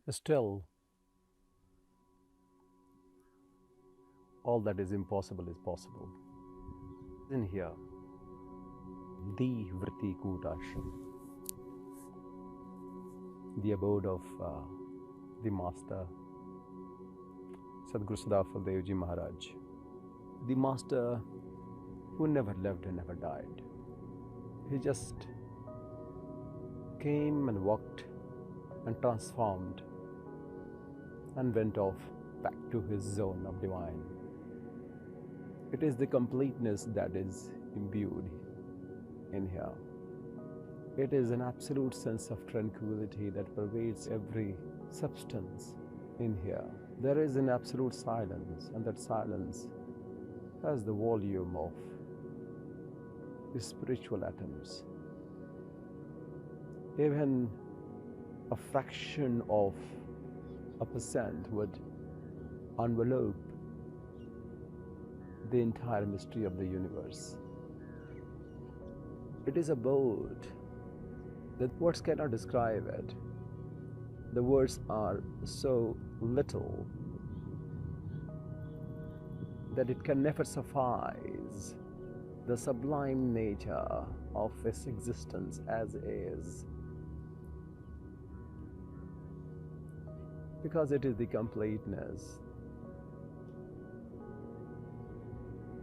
Still, all that is impossible is possible. In here, the Vritti Kutashram, the abode of the Master Sadguru Sadafal Devji Maharaj, the Master who never lived and never died. He just came and walked and transformed and went off back to his zone of divine. It is the completeness that is imbued in here. It is an absolute sense of tranquility that pervades every substance in here. There is an absolute silence, and that silence has the volume of the spiritual atoms. Even a fraction of a percent would envelope the entire mystery of the universe. It is a abode that words cannot describe it. The words are so little that it can never suffice the sublime nature of its existence as is, because it is the completeness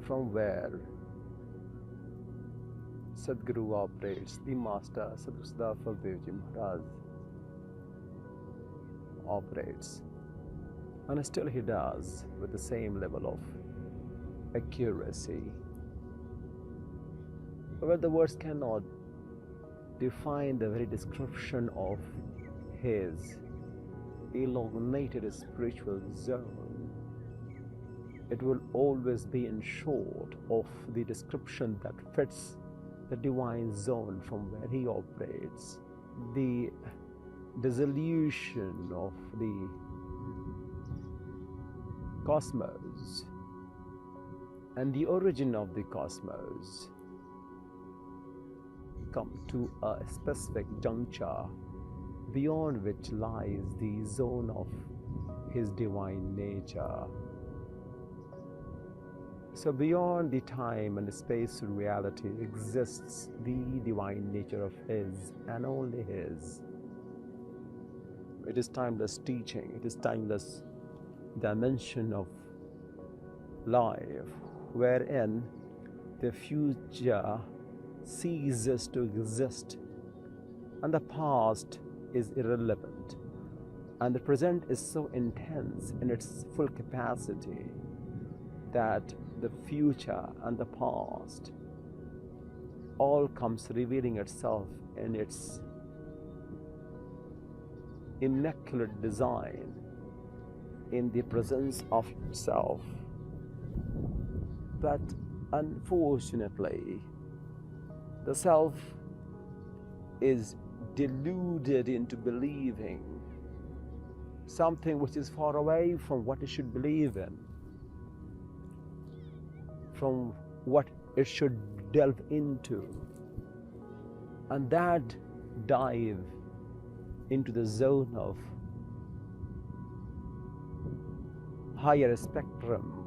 from where Sadguru operates, the Master Sadguru Sadafal Devji Maharaj operates, and still he does with the same level of accuracy. But the words cannot define the very description of his elongated spiritual zone. It will always be in short of the description that fits the divine zone from where he operates. The dissolution of the cosmos and the origin of the cosmos come to a specific juncture beyond which lies the zone of his divine nature. So beyond the time and space reality exists the divine nature of his and only his. It is timeless teaching, it is timeless dimension of life, wherein the future ceases to exist and the past is irrelevant, and the present is so intense in its full capacity that the future and the past all comes revealing itself in its immaculate design in the presence of itself. But unfortunately, the self is deluded into believing something which is far away from what it should believe in, from what it should delve into, and that dive into the zone of higher spectrum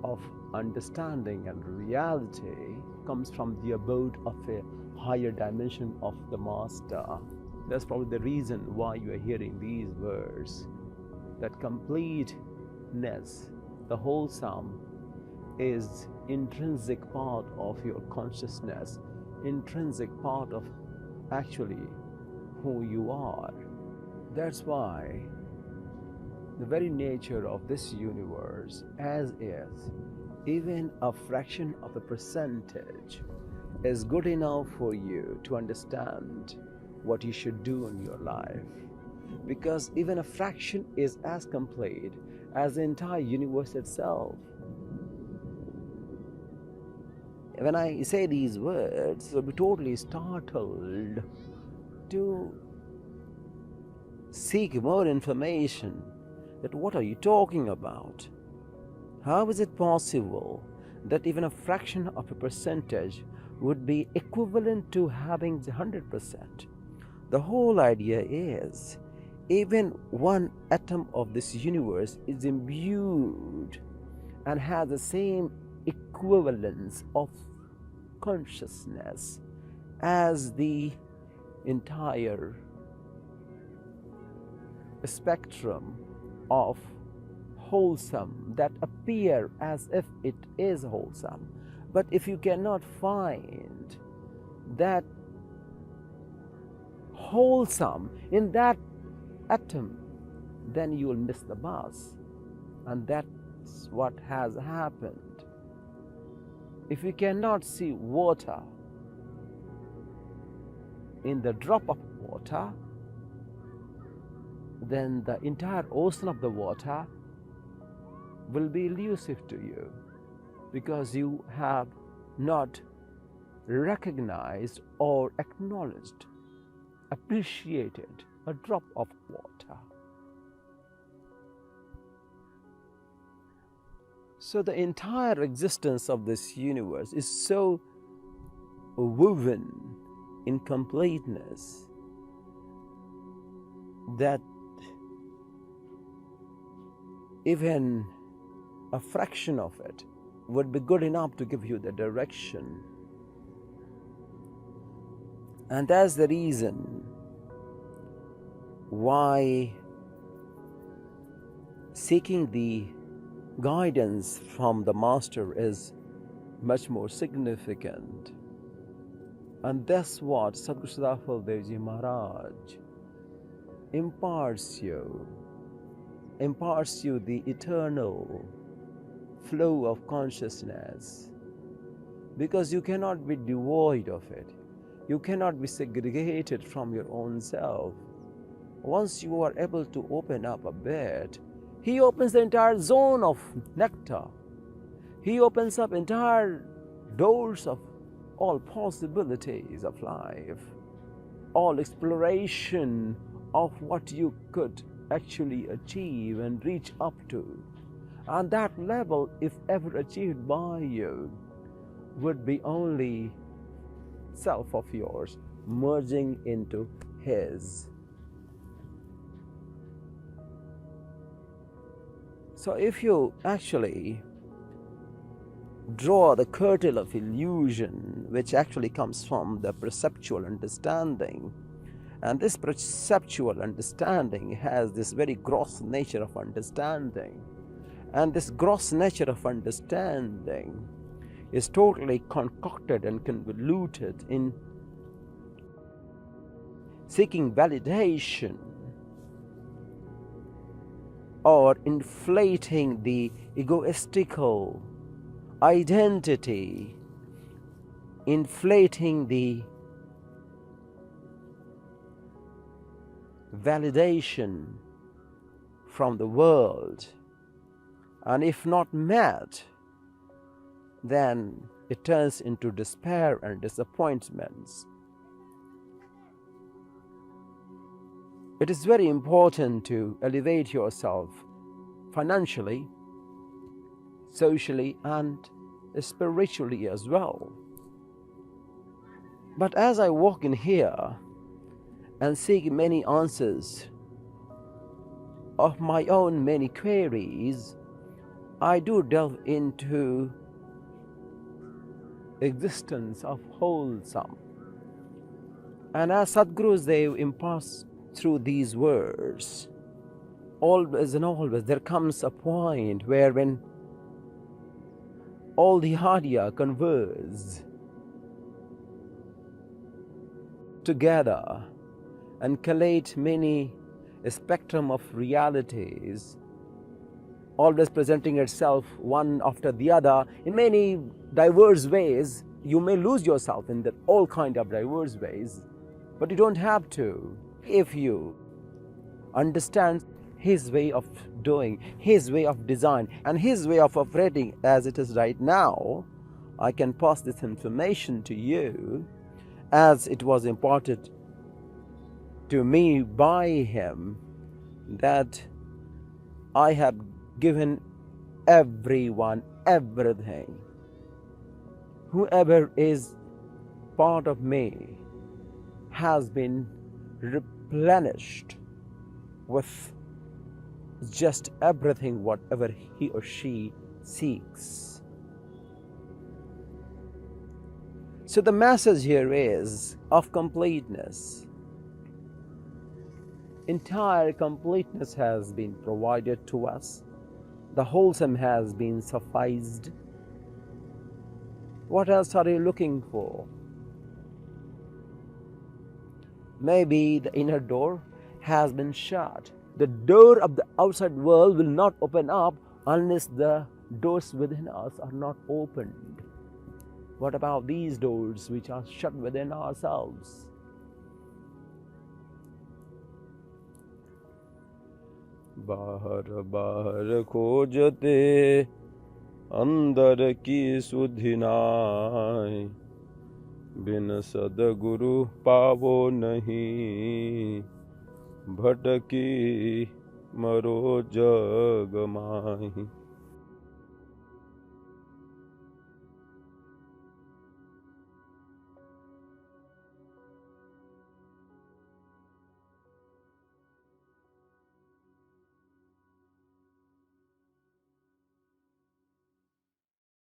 of understanding and reality comes from the abode of a higher dimension of the Master. That's probably the reason why you are hearing these words, that completeness, the wholesome, is intrinsic part of your consciousness, intrinsic part of actually who you are. That's why the very nature of this universe as is, even a fraction of a percentage, is good enough for you to understand what you should do in your life. Because even a fraction is as complete as the entire universe itself. When I say these words, you'll be totally startled to seek more information. That what are you talking about? How is it possible that even a fraction of a percentage would be equivalent to having 100%? The whole idea is, even one atom of this universe is imbued and has the same equivalence of consciousness as the entire spectrum of wholesome that appear as if it is wholesome. But if you cannot find that wholesome in that atom, then you will miss the bus. And that's what has happened. If you cannot see water in the drop of water, then the entire ocean of the water will be elusive to you, because you have not recognized or acknowledged, appreciated a drop of water. So the entire existence of this universe is so woven in completeness that even a fraction of it would be good enough to give you the direction. And that's the reason why seeking the guidance from the Master is much more significant. And that's what Sadhguru Siddhartha Devji Maharaj imparts you the eternal flow of consciousness, because you cannot be devoid of it. You cannot be segregated from your own self. Once you are able to open up a bit, he opens the entire zone of nectar. He opens up entire doors of all possibilities of life, all exploration of what you could actually achieve and reach up to. And that level, if ever achieved by you, would be only self of yours merging into his. So if you actually draw the curtain of illusion, which actually comes from the perceptual understanding, and this perceptual understanding has this very gross nature of understanding, and this gross nature of understanding is totally concocted and convoluted in seeking validation or inflating the egoistical identity, inflating the validation from the world. And if not met, then it turns into despair and disappointments. It is very important to elevate yourself financially, socially, and spiritually as well. But as I walk in here and seek many answers of my own many queries, I do delve into existence of wholesome. And as Sadhgurus, they impart through these words, always and always there comes a point where when all the Hadya converge together and collate many a spectrum of realities, always presenting itself one after the other in many diverse ways. You may lose yourself in all kind of diverse ways, but you don't have to. If you understand his way of doing, his way of design, and his way of operating as it is right now, I can pass this information to you as it was imparted to me by him, that I have given everyone everything. Whoever is part of me has been replenished with just everything whatever he or she seeks. So the message here is of completeness. Entire completeness has been provided to us. The wholesome has been sufficed. What else are you looking for? Maybe the inner door has been shut. The door of the outside world will not open up unless the doors within us are not opened. What about these doors which are shut within ourselves? बाहर बाहर खोजते अंदर की सुधि नाय बिन सदगुरु पावो नहीं भटकी मरो जग माही.